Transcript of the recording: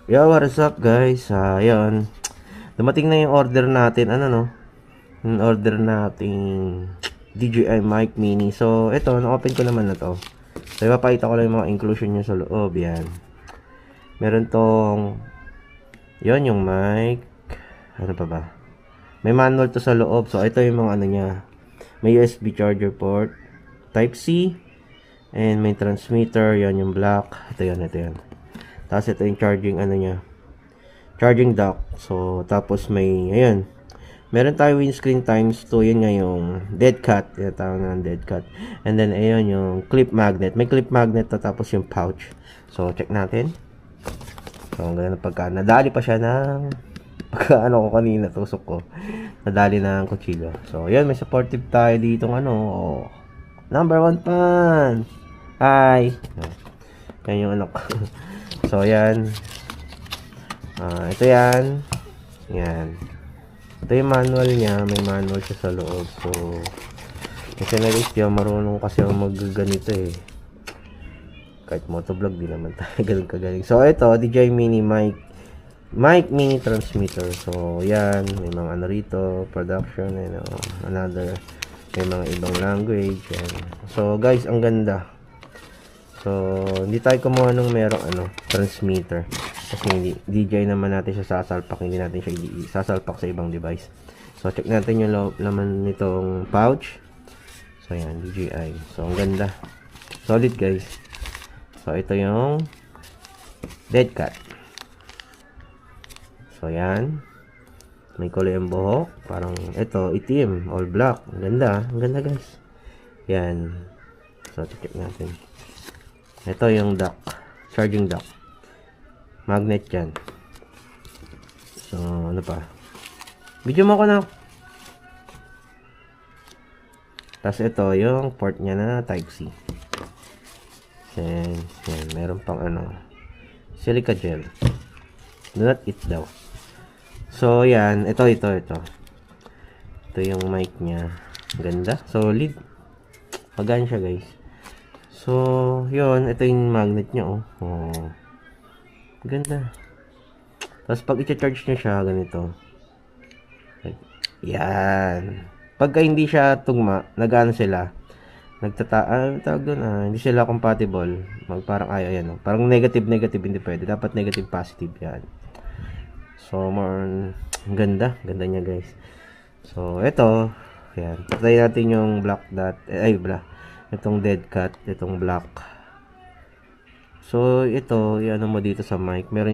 Yo, what's up guys? Ayun. Dumating na yung order natin. Ano no? Yung order nating DJI Mic Mini. So, ito, na-open ko naman na to. So, ipapakita ko lang yung mga inclusion niya sa loob. Yan. Meron tong yon yung mic. Ano pa ba? May manual to sa loob. So, ito yung mga ano niya. May USB charger port. Type C. And may transmitter. Yan yung black. Ito yan. Tapos ito yung charging ano niya. Charging dock. So, tapos may, ayan. Meron tayo windscreen times 2. Yun nga yung dead cat. Yung tawag na dead cat. And then, ayun yung clip magnet. May clip magnet to, tapos yung pouch. So, check natin. So, ang ganda ng pagka. Nadali pa siya ng pagka ano ko kanina, tusok ko. Nadali ng kutsilyo. So, ayan. May supportive tayo dito ng ano. Oh, number 1 fan. Hi. Yan yung ano ko. So, ayan. Ito yan. Yan. Ito yung manual niya. May manual siya sa loob. So, kasi na-rate marunong kasi ako mag-ganito eh. Kahit motovlog, di naman tayo ganun kagaling. So, ito, DJI Mini Mic Mini Transmitter. So, yan. May mga ano rito. Production and another. May mga ibang language. Yan. So, guys, ang ganda. So, hindi tayo kumuha nung merong transmitter. Kasi hindi, DJI naman natin siya sasalpak. Hindi natin siya sasalpak sa ibang device. So, check natin yung laman nitong pouch. So, yan, DJI. So, ang ganda. Solid, guys. So, ito yung dead cat. So, yan. May kulay ang buhok. Parang, ito, itim. All black. Ang ganda. Ang ganda, guys. Yan. So, check natin. Ito yung dock. Charging dock. Magnet yan. So, ano pa? Video mo ko na. Tapos ito yung port niya na Type C. Yan. Meron pang silica gel. Do not eat daw. So, yan. Ito. Ito yung mic niya. Ganda. Solid. Magaan siya, guys. So, yun. Ito yung magnet niya, oh. Ganda. Tapos, pag i-charge nyo siya, ganito. Yan. Pagka hindi siya tugma, nag-ano sila, tawag doon, hindi sila compatible. Parang ayan, oh. Parang negative, hindi pwede. Dapat negative, positive yan. So, more ganda. Ganda niya, guys. So, ito. Yan. Patay natin yung black dot. Itong dead cat. Itong black. So, ito, i-ano mo dito sa mic. Meron